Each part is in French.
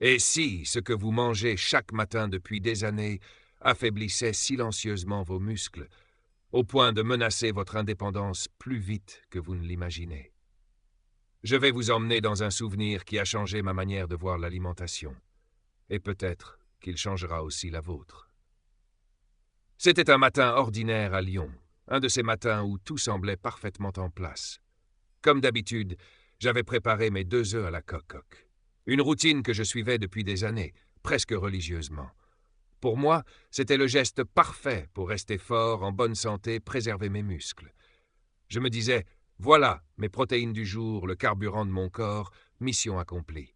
Et si ce que vous mangez chaque matin depuis des années affaiblissait silencieusement vos muscles, au point de menacer votre indépendance plus vite que vous ne l'imaginez? Je vais vous emmener dans un souvenir qui a changé ma manière de voir l'alimentation. Et peut-être qu'il changera aussi la vôtre. C'était un matin ordinaire à Lyon, un de ces matins où tout semblait parfaitement en place. Comme d'habitude, j'avais préparé mes 2 œufs à la coque. Une routine que je suivais depuis des années, presque religieusement. Pour moi, c'était le geste parfait pour rester fort, en bonne santé, préserver mes muscles. Je me disais, voilà mes protéines du jour, le carburant de mon corps, mission accomplie.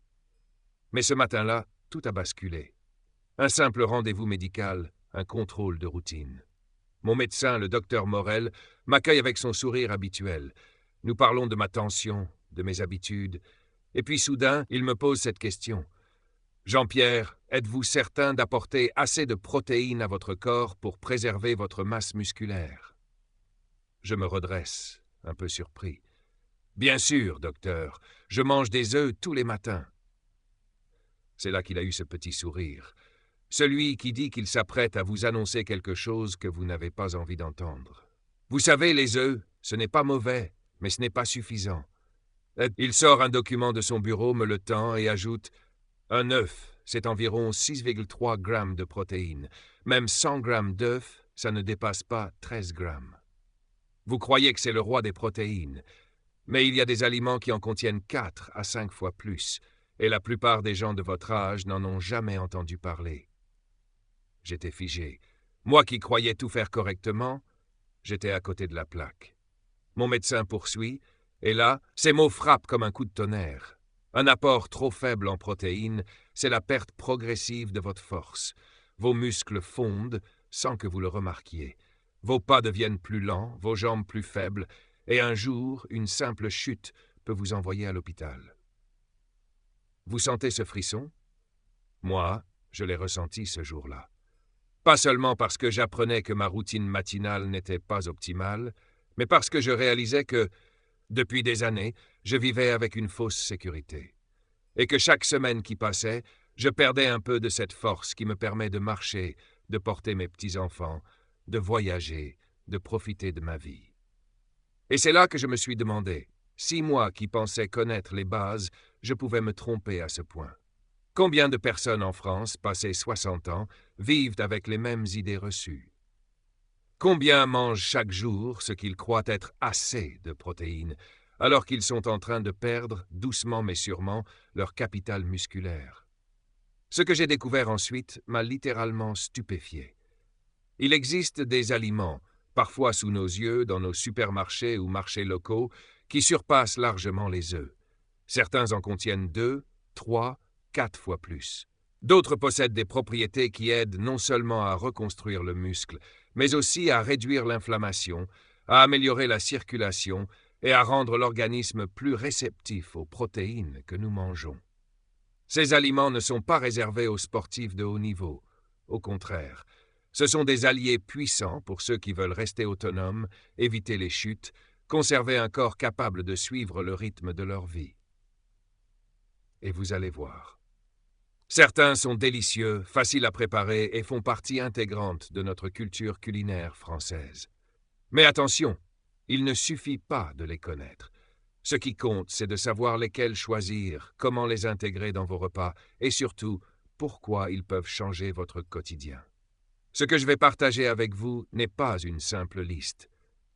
Mais ce matin-là, tout a basculé. Un simple rendez-vous médical, un contrôle de routine. Mon médecin, le docteur Morel, m'accueille avec son sourire habituel. Nous parlons de ma tension, de mes habitudes, et puis soudain, il me pose cette question. « Jean-Pierre, êtes-vous certain d'apporter assez de protéines à votre corps pour préserver votre masse musculaire ?» Je me redresse, un peu surpris. « Bien sûr, docteur, je mange des œufs tous les matins. » C'est là qu'il a eu ce petit sourire. Celui qui dit qu'il s'apprête à vous annoncer quelque chose que vous n'avez pas envie d'entendre. Vous savez, les œufs, ce n'est pas mauvais, mais ce n'est pas suffisant. Il sort un document de son bureau, me le tend et ajoute « Un œuf, c'est environ 6,3 grammes de protéines. Même 100 grammes d'œufs, ça ne dépasse pas 13 grammes. Vous croyez que c'est le roi des protéines, mais il y a des aliments qui en contiennent 4 à 5 fois plus, et la plupart des gens de votre âge n'en ont jamais entendu parler. » J'étais figé. Moi qui croyais tout faire correctement, j'étais à côté de la plaque. Mon médecin poursuit, et là, ces mots frappent comme un coup de tonnerre. Un apport trop faible en protéines, c'est la perte progressive de votre force. Vos muscles fondent sans que vous le remarquiez. Vos pas deviennent plus lents, vos jambes plus faibles, et un jour, une simple chute peut vous envoyer à l'hôpital. Vous sentez ce frisson? Moi, je l'ai ressenti ce jour-là. Pas seulement parce que j'apprenais que ma routine matinale n'était pas optimale, mais parce que je réalisais que, depuis des années, je vivais avec une fausse sécurité. Et que chaque semaine qui passait, je perdais un peu de cette force qui me permet de marcher, de porter mes petits-enfants, de voyager, de profiter de ma vie. Et c'est là que je me suis demandé, si moi qui pensais connaître les bases, je pouvais me tromper à ce point. Combien de personnes en France, passées 60 ans, vivent avec les mêmes idées reçues? Combien mangent chaque jour ce qu'ils croient être assez de protéines, alors qu'ils sont en train de perdre, doucement mais sûrement, leur capital musculaire? Ce que j'ai découvert ensuite m'a littéralement stupéfié. Il existe des aliments, parfois sous nos yeux, dans nos supermarchés ou marchés locaux, qui surpassent largement les œufs. Certains en contiennent 2, 3, 4 fois plus. D'autres possèdent des propriétés qui aident non seulement à reconstruire le muscle, mais aussi à réduire l'inflammation, à améliorer la circulation et à rendre l'organisme plus réceptif aux protéines que nous mangeons. Ces aliments ne sont pas réservés aux sportifs de haut niveau. Au contraire, ce sont des alliés puissants pour ceux qui veulent rester autonomes, éviter les chutes, conserver un corps capable de suivre le rythme de leur vie. Et vous allez voir. Certains sont délicieux, faciles à préparer et font partie intégrante de notre culture culinaire française. Mais attention, il ne suffit pas de les connaître. Ce qui compte, c'est de savoir lesquels choisir, comment les intégrer dans vos repas et surtout, pourquoi ils peuvent changer votre quotidien. Ce que je vais partager avec vous n'est pas une simple liste.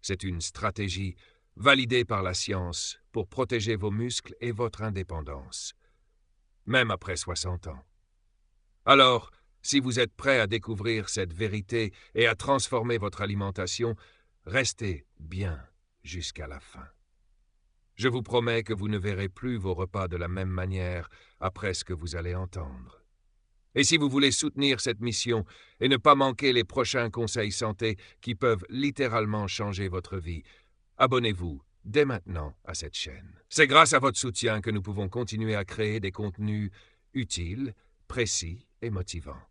C'est une stratégie validée par la science pour protéger vos muscles et votre indépendance, même après 60 ans. Alors, si vous êtes prêt à découvrir cette vérité et à transformer votre alimentation, restez bien jusqu'à la fin. Je vous promets que vous ne verrez plus vos repas de la même manière après ce que vous allez entendre. Et si vous voulez soutenir cette mission et ne pas manquer les prochains conseils santé qui peuvent littéralement changer votre vie, abonnez-vous dès maintenant à cette chaîne. C'est grâce à votre soutien que nous pouvons continuer à créer des contenus utiles, précis et motivants.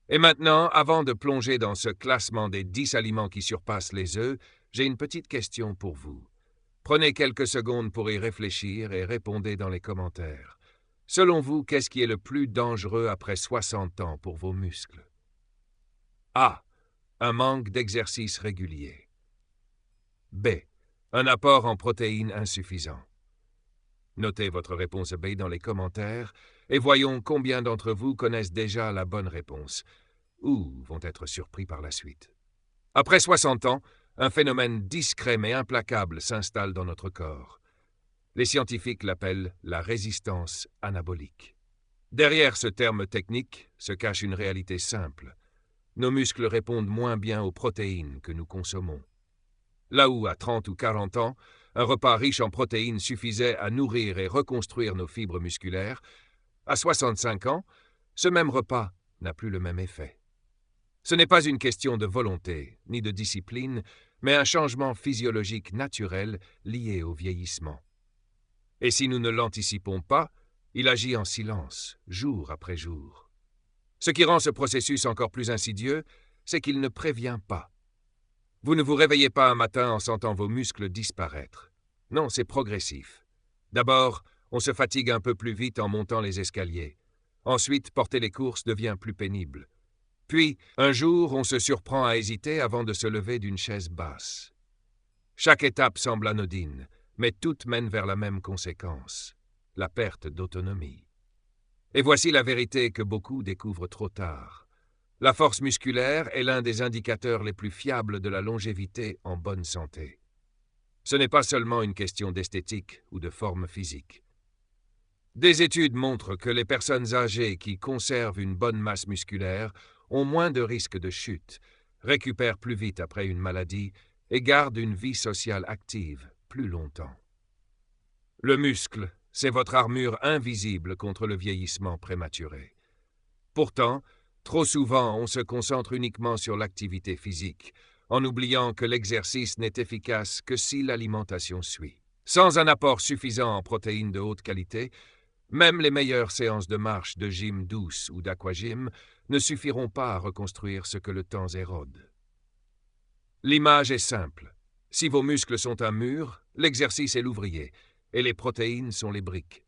Et maintenant, avant de plonger dans ce classement des 10 aliments qui surpassent les œufs, j'ai une petite question pour vous. Prenez quelques secondes pour y réfléchir et répondez dans les commentaires. Selon vous, qu'est-ce qui est le plus dangereux après 60 ans pour vos muscles? A. Un manque d'exercice régulier. B. Un apport en protéines insuffisant. Notez votre réponse B dans les commentaires et voyons combien d'entre vous connaissent déjà la bonne réponse ou vont être surpris par la suite. Après 60 ans, un phénomène discret mais implacable s'installe dans notre corps. Les scientifiques l'appellent la résistance anabolique. Derrière ce terme technique se cache une réalité simple. Nos muscles répondent moins bien aux protéines que nous consommons. Là où, à 30 ou 40 ans, un repas riche en protéines suffisait à nourrir et reconstruire nos fibres musculaires, à 65 ans, ce même repas n'a plus le même effet. Ce n'est pas une question de volonté, ni de discipline, mais un changement physiologique naturel lié au vieillissement. Et si nous ne l'anticipons pas, il agit en silence, jour après jour. Ce qui rend ce processus encore plus insidieux, c'est qu'il ne prévient pas. Vous ne vous réveillez pas un matin en sentant vos muscles disparaître. Non, c'est progressif. D'abord, on se fatigue un peu plus vite en montant les escaliers. Ensuite, porter les courses devient plus pénible. Puis, un jour, on se surprend à hésiter avant de se lever d'une chaise basse. Chaque étape semble anodine, mais toutes mènent vers la même conséquence, la perte d'autonomie. Et voici la vérité que beaucoup découvrent trop tard. La force musculaire est l'un des indicateurs les plus fiables de la longévité en bonne santé. Ce n'est pas seulement une question d'esthétique ou de forme physique. Des études montrent que les personnes âgées qui conservent une bonne masse musculaire ont moins de risques de chute, récupèrent plus vite après une maladie et gardent une vie sociale active plus longtemps. Le muscle, c'est votre armure invisible contre le vieillissement prématuré. Pourtant, trop souvent, on se concentre uniquement sur l'activité physique, en oubliant que l'exercice n'est efficace que si l'alimentation suit. Sans un apport suffisant en protéines de haute qualité, même les meilleures séances de marche, de gym douce ou d'aquagym ne suffiront pas à reconstruire ce que le temps érode. L'image est simple. Si vos muscles sont un mur, l'exercice est l'ouvrier, et les protéines sont les briques.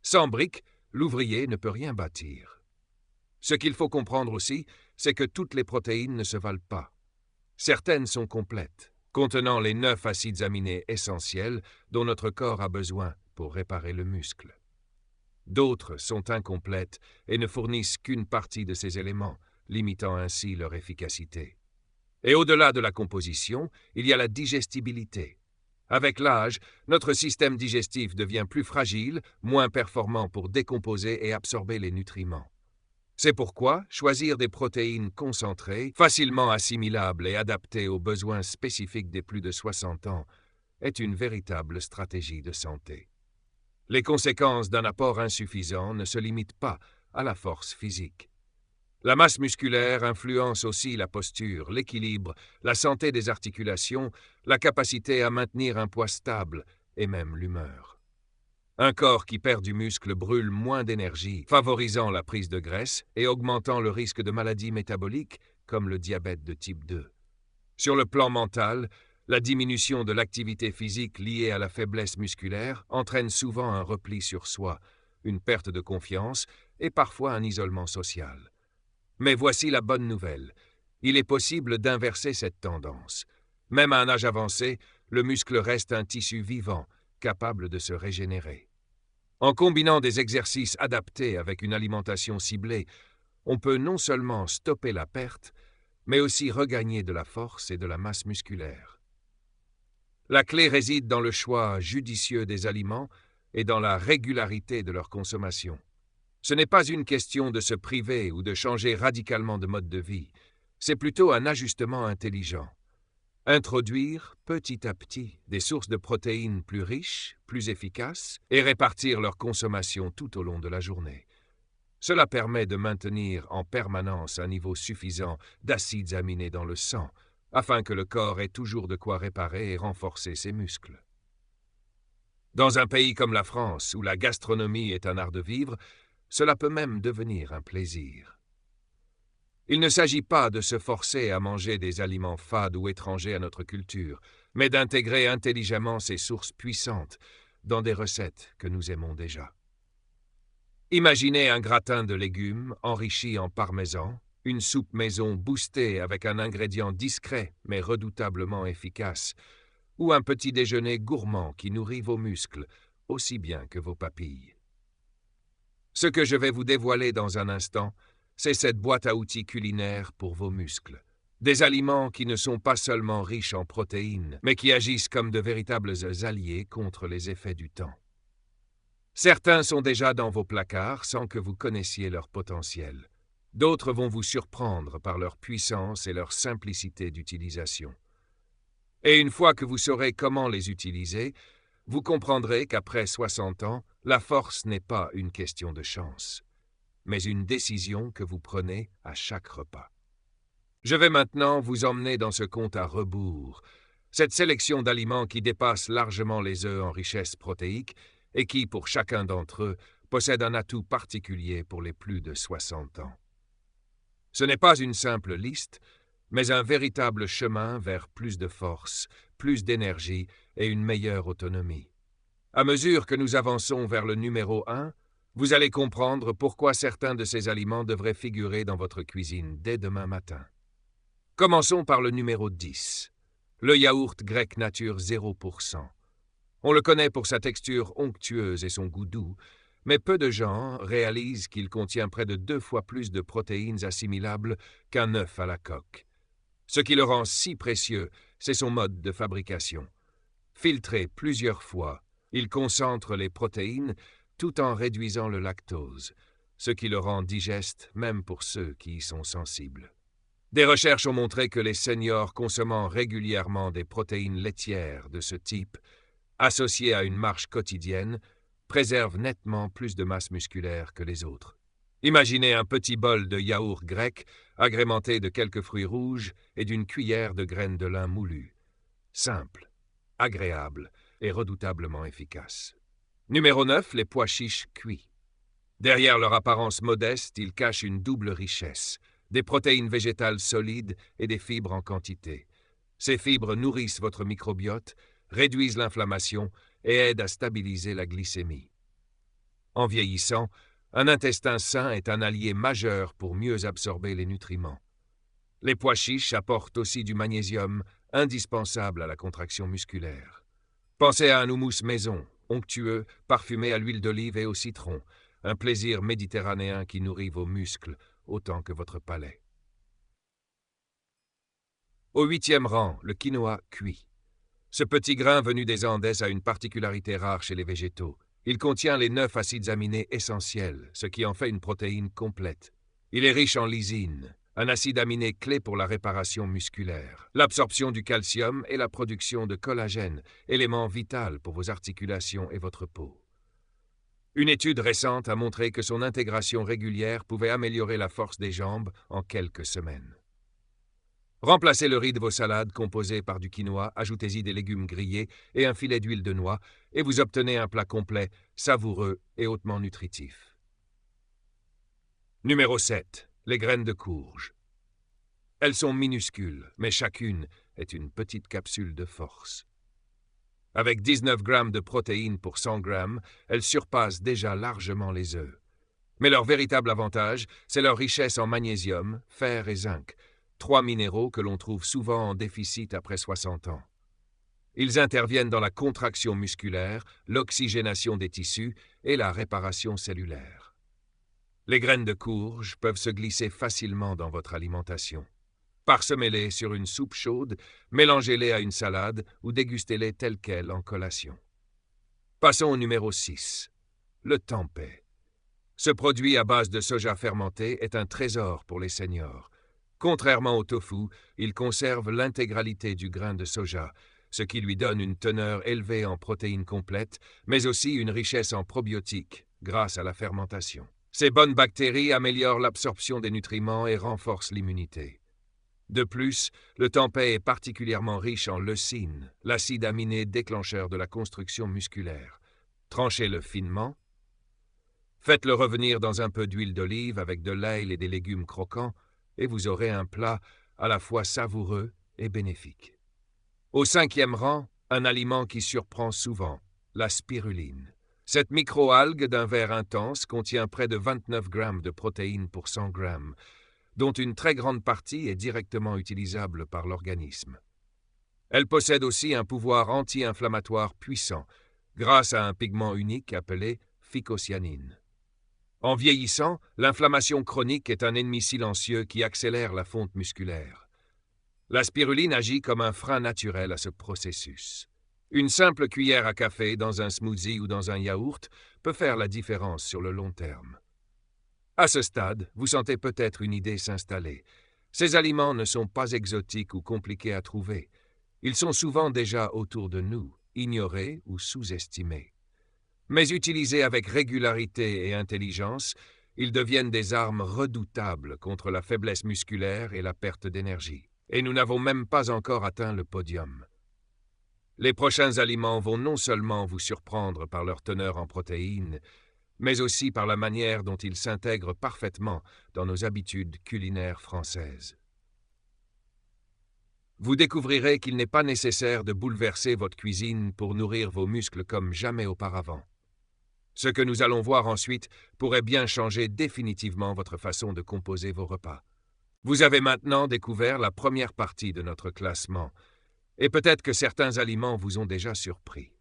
Sans briques, l'ouvrier ne peut rien bâtir. Ce qu'il faut comprendre aussi, c'est que toutes les protéines ne se valent pas. Certaines sont complètes, contenant les 9 acides aminés essentiels dont notre corps a besoin pour réparer le muscle. D'autres sont incomplètes et ne fournissent qu'une partie de ces éléments, limitant ainsi leur efficacité. Et au-delà de la composition, il y a la digestibilité. Avec l'âge, notre système digestif devient plus fragile, moins performant pour décomposer et absorber les nutriments. C'est pourquoi choisir des protéines concentrées, facilement assimilables et adaptées aux besoins spécifiques des plus de 60 ans est une véritable stratégie de santé. Les conséquences d'un apport insuffisant ne se limitent pas à la force physique. La masse musculaire influence aussi la posture, l'équilibre, la santé des articulations, la capacité à maintenir un poids stable et même l'humeur. Un corps qui perd du muscle brûle moins d'énergie, favorisant la prise de graisse et augmentant le risque de maladies métaboliques comme le diabète de type 2. Sur le plan mental, la diminution de l'activité physique liée à la faiblesse musculaire entraîne souvent un repli sur soi, une perte de confiance et parfois un isolement social. Mais voici la bonne nouvelle. Il est possible d'inverser cette tendance. Même à un âge avancé, le muscle reste un tissu vivant, capable de se régénérer. En combinant des exercices adaptés avec une alimentation ciblée, on peut non seulement stopper la perte, mais aussi regagner de la force et de la masse musculaire. La clé réside dans le choix judicieux des aliments et dans la régularité de leur consommation. Ce n'est pas une question de se priver ou de changer radicalement de mode de vie, c'est plutôt un ajustement intelligent. Introduire petit à petit des sources de protéines plus riches, plus efficaces et répartir leur consommation tout au long de la journée. Cela permet de maintenir en permanence un niveau suffisant d'acides aminés dans le sang, afin que le corps ait toujours de quoi réparer et renforcer ses muscles. Dans un pays comme la France, où la gastronomie est un art de vivre, cela peut même devenir un plaisir. Il ne s'agit pas de se forcer à manger des aliments fades ou étrangers à notre culture, mais d'intégrer intelligemment ces sources puissantes dans des recettes que nous aimons déjà. Imaginez un gratin de légumes enrichi en parmesan, une soupe maison boostée avec un ingrédient discret mais redoutablement efficace, ou un petit déjeuner gourmand qui nourrit vos muscles aussi bien que vos papilles. Ce que je vais vous dévoiler dans un instant, c'est cette boîte à outils culinaire pour vos muscles. Des aliments qui ne sont pas seulement riches en protéines, mais qui agissent comme de véritables alliés contre les effets du temps. Certains sont déjà dans vos placards sans que vous connaissiez leur potentiel. D'autres vont vous surprendre par leur puissance et leur simplicité d'utilisation. Et une fois que vous saurez comment les utiliser, vous comprendrez qu'après 60 ans, la force n'est pas une question de chance, mais une décision que vous prenez à chaque repas. Je vais maintenant vous emmener dans ce compte à rebours, cette sélection d'aliments qui dépasse largement les œufs en richesse protéique et qui, pour chacun d'entre eux, possède un atout particulier pour les plus de 60 ans. Ce n'est pas une simple liste, mais un véritable chemin vers plus de force, plus d'énergie et une meilleure autonomie. À mesure que nous avançons vers le numéro 1, vous allez comprendre pourquoi certains de ces aliments devraient figurer dans votre cuisine dès demain matin. Commençons par le numéro 10, le yaourt grec nature 0%. On le connaît pour sa texture onctueuse et son goût doux, mais peu de gens réalisent qu'il contient près de 2 fois plus de protéines assimilables qu'un œuf à la coque. Ce qui le rend si précieux, c'est son mode de fabrication. Filtré plusieurs fois, il concentre les protéines tout en réduisant le lactose, ce qui le rend digeste même pour ceux qui y sont sensibles. Des recherches ont montré que les seniors consommant régulièrement des protéines laitières de ce type, associées à une marche quotidienne, préservent nettement plus de masse musculaire que les autres. Imaginez un petit bol de yaourt grec agrémenté de quelques fruits rouges et d'une cuillère de graines de lin moulues. Simple, agréable et redoutablement efficace. Numéro 9, les pois chiches cuits. Derrière leur apparence modeste, ils cachent une double richesse, des protéines végétales solides et des fibres en quantité. Ces fibres nourrissent votre microbiote, réduisent l'inflammation et aident à stabiliser la glycémie. En vieillissant, un intestin sain est un allié majeur pour mieux absorber les nutriments. Les pois chiches apportent aussi du magnésium, indispensable à la contraction musculaire. Pensez à un houmous maison, onctueux, parfumé à l'huile d'olive et au citron, un plaisir méditerranéen qui nourrit vos muscles autant que votre palais. Au 8e rang, le quinoa cuit. Ce petit grain venu des Andes a une particularité rare chez les végétaux. Il contient les 9 acides aminés essentiels, ce qui en fait une protéine complète. Il est riche en lysine, un acide aminé clé pour la réparation musculaire, l'absorption du calcium et la production de collagène, élément vital pour vos articulations et votre peau. Une étude récente a montré que son intégration régulière pouvait améliorer la force des jambes en quelques semaines. Remplacez le riz de vos salades composées par du quinoa, ajoutez-y des légumes grillés et un filet d'huile de noix, et vous obtenez un plat complet, savoureux et hautement nutritif. Numéro 7. Les graines de courge. Elles sont minuscules, mais chacune est une petite capsule de force. Avec 19 grammes de protéines pour 100 grammes, elles surpassent déjà largement les œufs. Mais leur véritable avantage, c'est leur richesse en magnésium, fer et zinc, 3 minéraux que l'on trouve souvent en déficit après 60 ans. Ils interviennent dans la contraction musculaire, l'oxygénation des tissus et la réparation cellulaire. Les graines de courge peuvent se glisser facilement dans votre alimentation. Parsemez-les sur une soupe chaude, mélangez-les à une salade ou dégustez-les telles quelles en collation. Passons au numéro 6, le tempeh. Ce produit à base de soja fermenté est un trésor pour les seniors. Contrairement au tofu, il conserve l'intégralité du grain de soja, ce qui lui donne une teneur élevée en protéines complètes, mais aussi une richesse en probiotiques grâce à la fermentation. Ces bonnes bactéries améliorent l'absorption des nutriments et renforcent l'immunité. De plus, le tempeh est particulièrement riche en leucine, l'acide aminé déclencheur de la construction musculaire. Tranchez-le finement. Faites-le revenir dans un peu d'huile d'olive avec de l'ail et des légumes croquants, et vous aurez un plat à la fois savoureux et bénéfique. Au 5e rang, un aliment qui surprend souvent, la spiruline. Cette microalgue d'un vert intense contient près de 29 grammes de protéines pour 100 grammes, dont une très grande partie est directement utilisable par l'organisme. Elle possède aussi un pouvoir anti-inflammatoire puissant, grâce à un pigment unique appelé phycocyanine. En vieillissant, l'inflammation chronique est un ennemi silencieux qui accélère la fonte musculaire. La spiruline agit comme un frein naturel à ce processus. Une simple cuillère à café dans un smoothie ou dans un yaourt peut faire la différence sur le long terme. À ce stade, vous sentez peut-être une idée s'installer. Ces aliments ne sont pas exotiques ou compliqués à trouver. Ils sont souvent déjà autour de nous, ignorés ou sous-estimés. Mais utilisés avec régularité et intelligence, ils deviennent des armes redoutables contre la faiblesse musculaire et la perte d'énergie. Et nous n'avons même pas encore atteint le podium. Les prochains aliments vont non seulement vous surprendre par leur teneur en protéines, mais aussi par la manière dont ils s'intègrent parfaitement dans nos habitudes culinaires françaises. Vous découvrirez qu'il n'est pas nécessaire de bouleverser votre cuisine pour nourrir vos muscles comme jamais auparavant. Ce que nous allons voir ensuite pourrait bien changer définitivement votre façon de composer vos repas. Vous avez maintenant découvert la première partie de notre classement, et peut-être que certains aliments vous ont déjà surpris.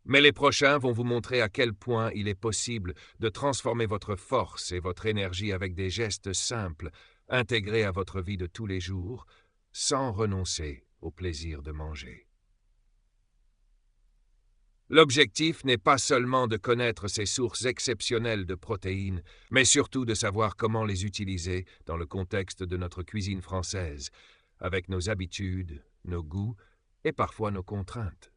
Mais les prochains vont vous montrer à quel point il est possible de transformer votre force et votre énergie avec des gestes simples, intégrés à votre vie de tous les jours, sans renoncer au plaisir de manger. L'objectif n'est pas seulement de connaître ces sources exceptionnelles de protéines, mais surtout de savoir comment les utiliser dans le contexte de notre cuisine française, avec nos habitudes, nos goûts et parfois nos contraintes.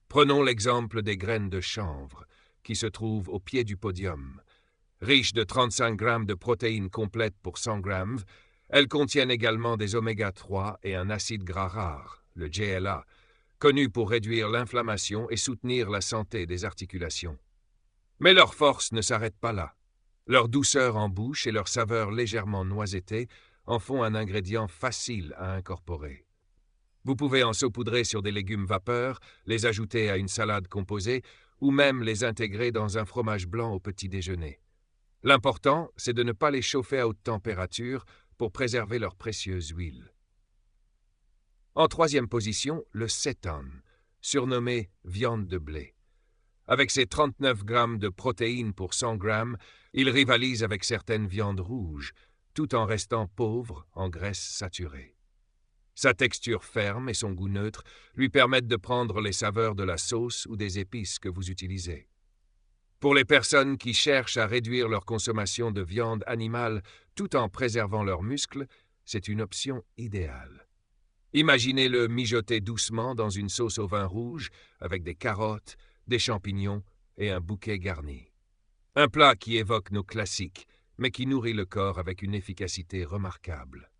Prenons l'exemple des graines de chanvre, qui se trouvent au pied du podium. Riches de 35 grammes de protéines complètes pour 100 grammes, elles contiennent également des oméga-3 et un acide gras rare, le GLA, connu pour réduire l'inflammation et soutenir la santé des articulations. Mais leur force ne s'arrête pas là. Leur douceur en bouche et leur saveur légèrement noisettée en font un ingrédient facile à incorporer. Vous pouvez en saupoudrer sur des légumes vapeur, les ajouter à une salade composée ou même les intégrer dans un fromage blanc au petit déjeuner. L'important, c'est de ne pas les chauffer à haute température pour préserver leur précieuse huile. En troisième position, le seitan, surnommé viande de blé. Avec ses 39 grammes de protéines pour 100 grammes, il rivalise avec certaines viandes rouges, tout en restant pauvre en graisses saturées. Sa texture ferme et son goût neutre lui permettent de prendre les saveurs de la sauce ou des épices que vous utilisez. Pour les personnes qui cherchent à réduire leur consommation de viande animale tout en préservant leurs muscles, c'est une option idéale. Imaginez-le mijoter doucement dans une sauce au vin rouge avec des carottes, des champignons et un bouquet garni. Un plat qui évoque nos classiques, mais qui nourrit le corps avec une efficacité remarquable.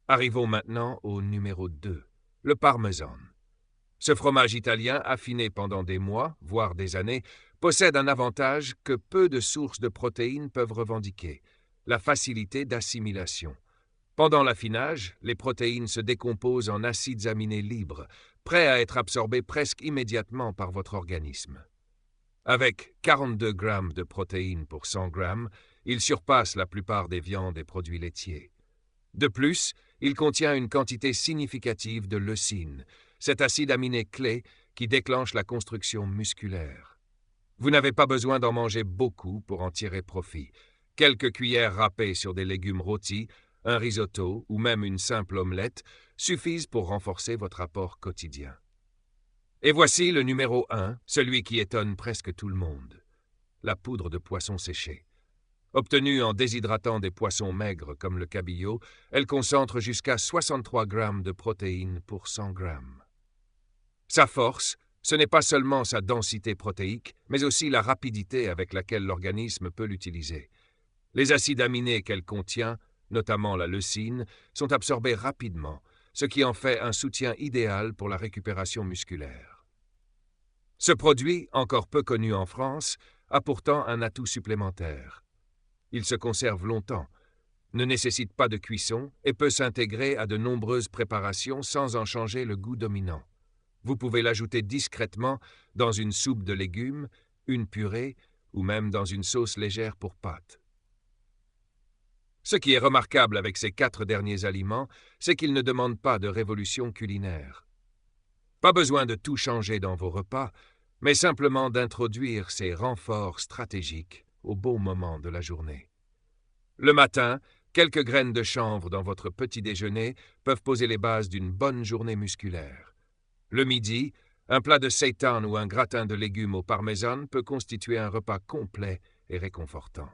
Arrivons maintenant au numéro 2, le parmesan. Ce fromage italien, affiné pendant des mois, voire des années, possède un avantage que peu de sources de protéines peuvent revendiquer, la facilité d'assimilation. Pendant l'affinage, les protéines se décomposent en acides aminés libres, prêts à être absorbés presque immédiatement par votre organisme. Avec 42 grammes de protéines pour 100 grammes, il surpasse la plupart des viandes et produits laitiers. De plus, il contient une quantité significative de leucine, cet acide aminé clé qui déclenche la construction musculaire. Vous n'avez pas besoin d'en manger beaucoup pour en tirer profit. Quelques cuillères râpées sur des légumes rôtis, un risotto ou même une simple omelette suffisent pour renforcer votre apport quotidien. Et voici le numéro 1, celui qui étonne presque tout le monde. La poudre de poisson séché. Obtenue en déshydratant des poissons maigres comme le cabillaud, elle concentre jusqu'à 63 grammes de protéines pour 100 grammes. Sa force, ce n'est pas seulement sa densité protéique, mais aussi la rapidité avec laquelle l'organisme peut l'utiliser. Les acides aminés qu'elle contient, notamment la leucine, sont absorbés rapidement, ce qui en fait un soutien idéal pour la récupération musculaire. Ce produit, encore peu connu en France, a pourtant un atout supplémentaire. Il se conserve longtemps, ne nécessite pas de cuisson et peut s'intégrer à de nombreuses préparations sans en changer le goût dominant. Vous pouvez l'ajouter discrètement dans une soupe de légumes, une purée ou même dans une sauce légère pour pâtes. Ce qui est remarquable avec ces 4 derniers aliments, c'est qu'ils ne demandent pas de révolution culinaire. Pas besoin de tout changer dans vos repas, mais simplement d'introduire ces renforts stratégiques au bon moment de la journée. Le matin, quelques graines de chanvre dans votre petit déjeuner peuvent poser les bases d'une bonne journée musculaire. Le midi, un plat de seitan ou un gratin de légumes au parmesan peut constituer un repas complet et réconfortant.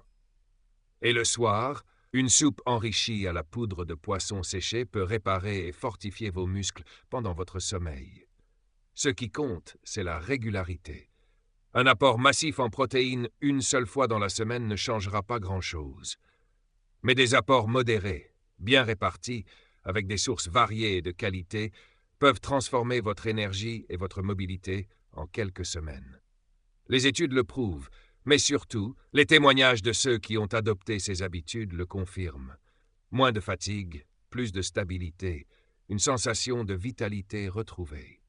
Et le soir, une soupe enrichie à la poudre de poisson séché peut réparer et fortifier vos muscles pendant votre sommeil. Ce qui compte, c'est la régularité. Un apport massif en protéines une seule fois dans la semaine ne changera pas grand-chose. Mais des apports modérés, bien répartis, avec des sources variées et de qualité, peuvent transformer votre énergie et votre mobilité en quelques semaines. Les études le prouvent, mais surtout, les témoignages de ceux qui ont adopté ces habitudes le confirment. Moins de fatigue, plus de stabilité, une sensation de vitalité retrouvée.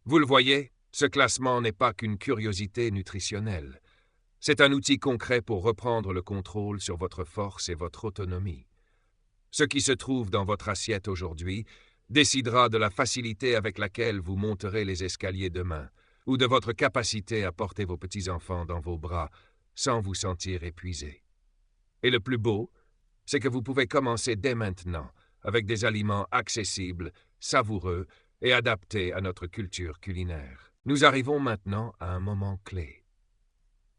Vous le voyez, ce classement n'est pas qu'une curiosité nutritionnelle. C'est un outil concret pour reprendre le contrôle sur votre force et votre autonomie. Ce qui se trouve dans votre assiette aujourd'hui décidera de la facilité avec laquelle vous monterez les escaliers demain, ou de votre capacité à porter vos petits-enfants dans vos bras sans vous sentir épuisé. Et le plus beau, c'est que vous pouvez commencer dès maintenant avec des aliments accessibles, savoureux et adaptés à notre culture culinaire. Nous arrivons maintenant à un moment clé.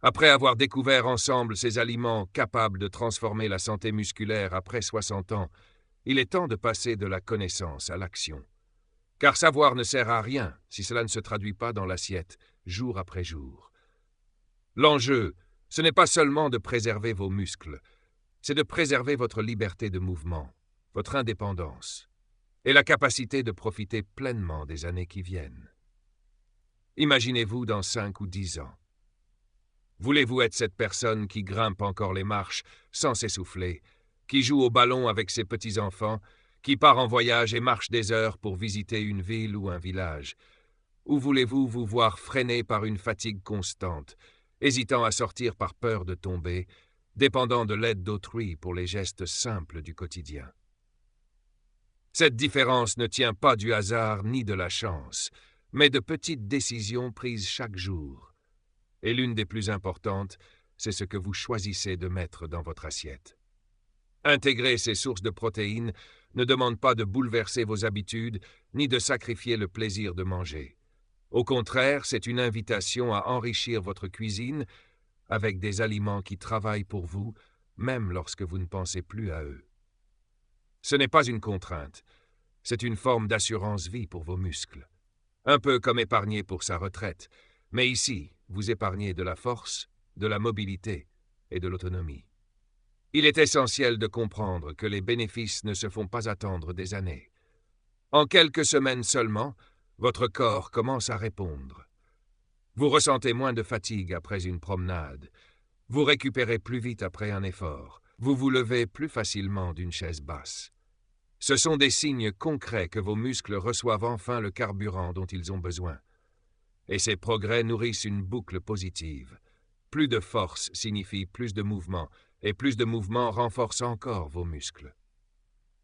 Après avoir découvert ensemble ces aliments capables de transformer la santé musculaire après 60 ans, il est temps de passer de la connaissance à l'action. Car savoir ne sert à rien si cela ne se traduit pas dans l'assiette, jour après jour. L'enjeu, ce n'est pas seulement de préserver vos muscles, c'est de préserver votre liberté de mouvement, votre indépendance, et la capacité de profiter pleinement des années qui viennent. Imaginez-vous dans 5 ou 10 ans. Voulez-vous être cette personne qui grimpe encore les marches sans s'essouffler, qui joue au ballon avec ses petits-enfants, qui part en voyage et marche des heures pour visiter une ville ou un village? Ou voulez-vous vous voir freiné par une fatigue constante, hésitant à sortir par peur de tomber, dépendant de l'aide d'autrui pour les gestes simples du quotidien? Cette différence ne tient pas du hasard ni de la chance, mais de petites décisions prises chaque jour. Et l'une des plus importantes, c'est ce que vous choisissez de mettre dans votre assiette. Intégrer ces sources de protéines ne demande pas de bouleverser vos habitudes ni de sacrifier le plaisir de manger. Au contraire, c'est une invitation à enrichir votre cuisine avec des aliments qui travaillent pour vous, même lorsque vous ne pensez plus à eux. Ce n'est pas une contrainte, c'est une forme d'assurance-vie pour vos muscles. Un peu comme épargner pour sa retraite, mais ici, vous épargnez de la force, de la mobilité et de l'autonomie. Il est essentiel de comprendre que les bénéfices ne se font pas attendre des années. En quelques semaines seulement, votre corps commence à répondre. Vous ressentez moins de fatigue après une promenade. Vous récupérez plus vite après un effort. Vous vous levez plus facilement d'une chaise basse. Ce sont des signes concrets que vos muscles reçoivent enfin le carburant dont ils ont besoin. Et ces progrès nourrissent une boucle positive. Plus de force signifie plus de mouvement, et plus de mouvement renforce encore vos muscles.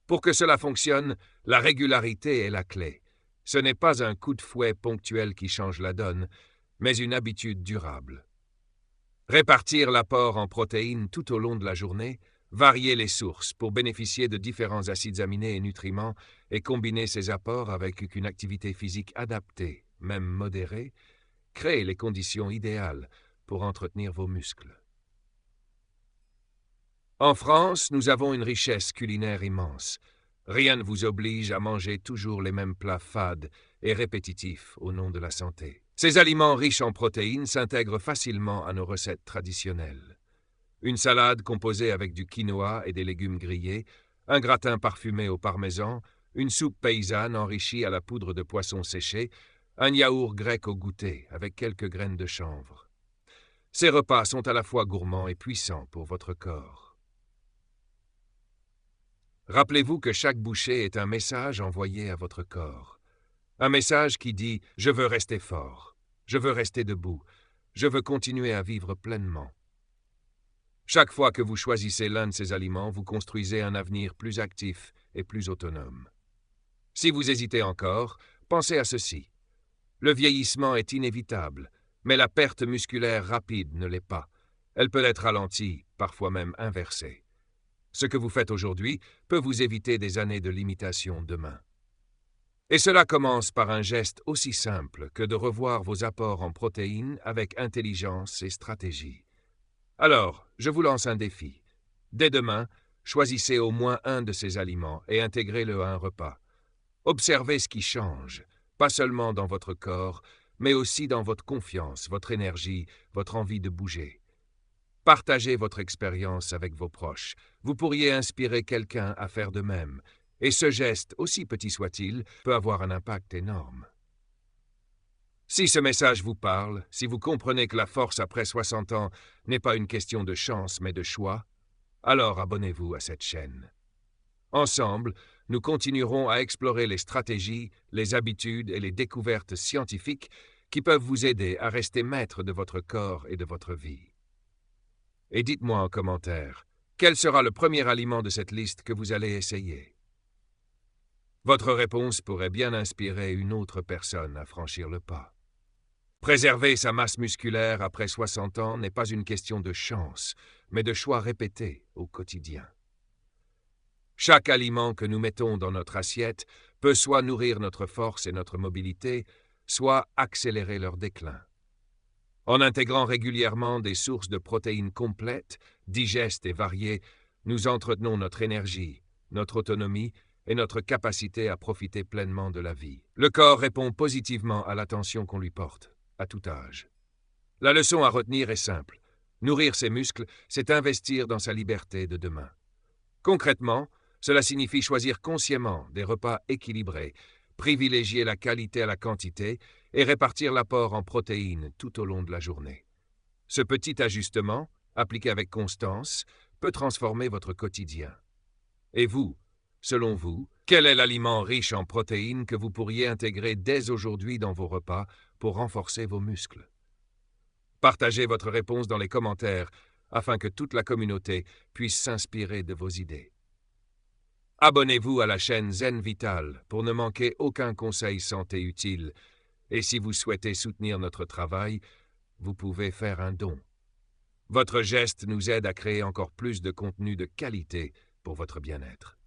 Pour que cela fonctionne, la régularité est la clé. Ce n'est pas un coup de fouet ponctuel qui change la donne, mais une habitude durable. Répartir l'apport en protéines tout au long de la journée, varier les sources pour bénéficier de différents acides aminés et nutriments et combiner ces apports avec une activité physique adaptée, même modérée, crée les conditions idéales pour entretenir vos muscles. En France, nous avons une richesse culinaire immense. Rien ne vous oblige à manger toujours les mêmes plats fades et répétitifs au nom de la santé. Ces aliments riches en protéines s'intègrent facilement à nos recettes traditionnelles. Une salade composée avec du quinoa et des légumes grillés, un gratin parfumé au parmesan, une soupe paysanne enrichie à la poudre de poisson séché, un yaourt grec au goûter avec quelques graines de chanvre. Ces repas sont à la fois gourmands et puissants pour votre corps. Rappelez-vous que chaque bouchée est un message envoyé à votre corps. Un message qui dit « Je veux rester fort, je veux rester debout, Je veux continuer à vivre pleinement. Chaque fois que vous choisissez l'un de ces aliments, vous construisez un avenir plus actif et plus autonome. Si vous hésitez encore, pensez à ceci. Le vieillissement est inévitable, mais la perte musculaire rapide ne l'est pas. Elle peut être ralentie, parfois même inversée. Ce que vous faites aujourd'hui peut vous éviter des années de limitation demain. Et cela commence par un geste aussi simple que de revoir vos apports en protéines avec intelligence et stratégie. Alors, je vous lance un défi. Dès demain, choisissez au moins un de ces aliments et intégrez-le à un repas. Observez ce qui change, pas seulement dans votre corps, mais aussi dans votre confiance, votre énergie, votre envie de bouger. Partagez votre expérience avec vos proches. Vous pourriez inspirer quelqu'un à faire de même. Et ce geste, aussi petit soit-il, peut avoir un impact énorme. Si ce message vous parle, si vous comprenez que la force après 60 ans n'est pas une question de chance mais de choix, alors abonnez-vous à cette chaîne. Ensemble, nous continuerons à explorer les stratégies, les habitudes et les découvertes scientifiques qui peuvent vous aider à rester maître de votre corps et de votre vie. Et dites-moi en commentaire, quel sera le premier aliment de cette liste que vous allez essayer? Votre réponse pourrait bien inspirer une autre personne à franchir le pas. Préserver sa masse musculaire après 60 ans n'est pas une question de chance, mais de choix répétés au quotidien. Chaque aliment que nous mettons dans notre assiette peut soit nourrir notre force et notre mobilité, soit accélérer leur déclin. En intégrant régulièrement des sources de protéines complètes, digestes et variées, nous entretenons notre énergie, notre autonomie et notre capacité à profiter pleinement de la vie. Le corps répond positivement à l'attention qu'on lui porte, à tout âge. La leçon à retenir est simple. Nourrir ses muscles, c'est investir dans sa liberté de demain. Concrètement, cela signifie choisir consciemment des repas équilibrés, privilégier la qualité à la quantité et répartir l'apport en protéines tout au long de la journée. Ce petit ajustement, appliqué avec constance, peut transformer votre quotidien. Et vous, selon vous, quel est l'aliment riche en protéines que vous pourriez intégrer dès aujourd'hui dans vos repas pour renforcer vos muscles? Partagez votre réponse dans les commentaires afin que toute la communauté puisse s'inspirer de vos idées. Abonnez-vous à la chaîne Zen Vital pour ne manquer aucun conseil santé utile. Et si vous souhaitez soutenir notre travail, vous pouvez faire un don. Votre geste nous aide à créer encore plus de contenu de qualité pour votre bien-être.